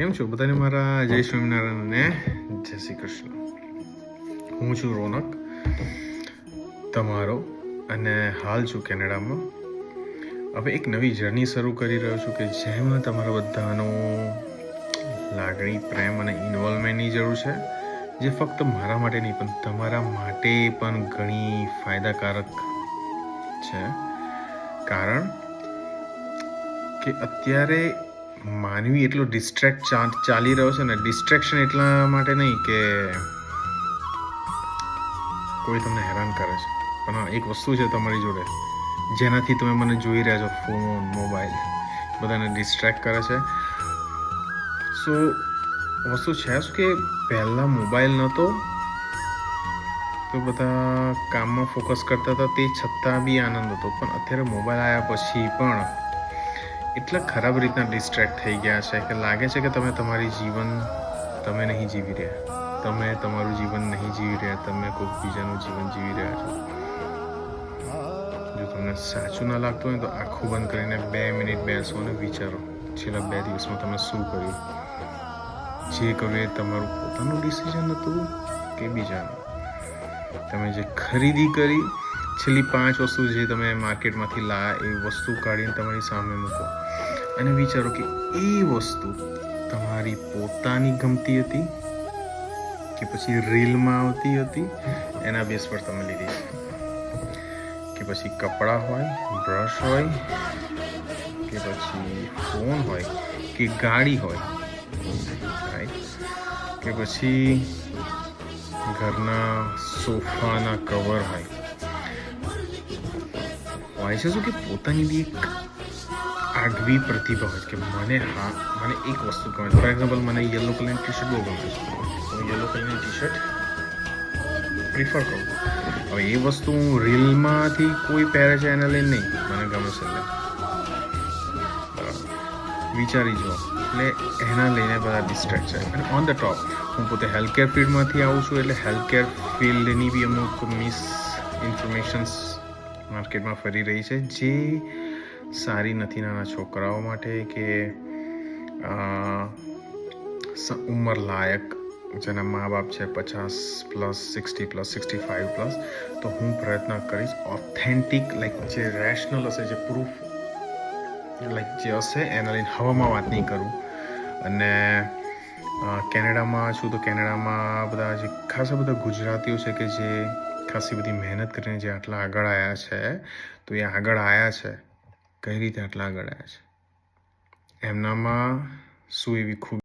કેમ છો બધાને? મારા જય સ્વામિનારાયણ અને જય શ્રી કૃષ્ણ. હું છું રોનક તમારો, અને હાલ છું કેનેડામાં. હવે એક નવી જર્ની શરૂ કરી રહ્યો છું કે જેમાં તમારા બધાનો લાગણી, પ્રેમ અને ઇન્વોલ્વમેન્ટની જરૂર છે, જે ફક્ત મારા માટે નહીં પણ તમારા માટે પણ ઘણી ફાયદાકારક છે. કારણ કે અત્યારે માનવી એટલો ડિસ્ટ્રેક્ટ ચાલી રહ્યો છે ને. ડિસ્ટ્રેક્શન એટલા માટે નહીં કે કોઈ તમને હેરાન કરે છે, પણ હા, એક વસ્તુ છે તમારી જોડે જેનાથી તમે મને જોઈ રહ્યા છો, ફોન, મોબાઈલ બધાને ડિસ્ટ્રેક્ટ કરે છે. સો વસ્તુ છે શું કે પહેલાં મોબાઈલ નહોતો તો બધા કામમાં ફોકસ કરતા હતા, તે છતાં બી આનંદ હતો. પણ અત્યારે મોબાઈલ આવ્યા પછી પણ એટલા ખરાબ રીતના ડિસ્ટ્રેક્ટ થઈ ગયા છે કે લાગે છે કે તમે તમારી જીવન તમે નહીં જીવી રહ્યા, તમે તમારું જીવન નહીં જીવી રહ્યા, તમે કોઈક બીજાનું જીવન જીવી રહ્યા છો. જો તમને સાચું ના લાગતું હોય તો આંખો બંધ કરીને 2 મિનિટ બેસો અને વિચારો છેલ્લા 2 દિવસમાં તમે શું કર્યું. જે કર્યું એ તમારું પોતાનું ડિસિઝન હતું કે બીજાનું? તમે જે ખરીદી કરી, છેલ્લી 5 વસ્તુ જે તમે માર્કેટમાંથી લાયા એ વસ્તુ કાઢીને તમારી સામે મૂકો અને વિચારો કે એ વસ્તુ તમારી પોતાની ગમતી હતી કે પછી રીલમાં આવતી હતી એના બેસ પર તમે લીધી, કે પછી કપડાં હોય, બ્રશ હોય, કે પછી ફોન હોય, કે ગાડી હોય, રાઈટ, કે પછી ઘરના સોફાના કવર હોય છે શું કે પોતાની બી એક આગવી પ્રતિભા હોય કે મને એક વસ્તુ ગમે છે. ફોર એક્ઝામ્પલ, મને યલો કલરની ટી શર્ટ બહુ ગમે છે, હું યલો કલરની ટી શર્ટ પ્રિફર કરું. હવે એ વસ્તુ હું રીલમાંથી કોઈ પહેરે છે એના લઈને નહીં, મને ગમે છે એટલે વિચારી જો. એટલે એના લઈને બધા ડિસ્ટ્રેક્ટ છે. અને ઓન ધ ટોપ હું પોતે હેલ્થકેર ફિલ્ડમાંથી આવું છું, એટલે હેલ્થકેર ફિલ્ડની બી અમુક મિસ ઇન્ફોર્મેશન્સ માર્કેટમાં ફરી રહી છે જે સારી નથી નાના છોકરાઓ માટે કે ઉંમર લાયક જેના મા બાપ છે 50+, 60+, 65+. તો હું પ્રયત્ન કરીશ ઓથેન્ટિક, લાઈક જે રેશનલ હશે, જે પ્રૂફ લાઈક જે હશે એના લઈને હવામાં વાત નહીં કરું. અને કેનેડામાં છું તો કેનેડામાં બધા જે ખાસા બધા ગુજરાતીઓ છે કે જે ખાસી બધી મહેનત કરીને જે આટલા આગળ આવ્યા છે, તો એ આગળ આવ્યા છે કઈ રીતે આટલા આગળ આવ્યા છે, એમનામાં શું એવી ખૂબ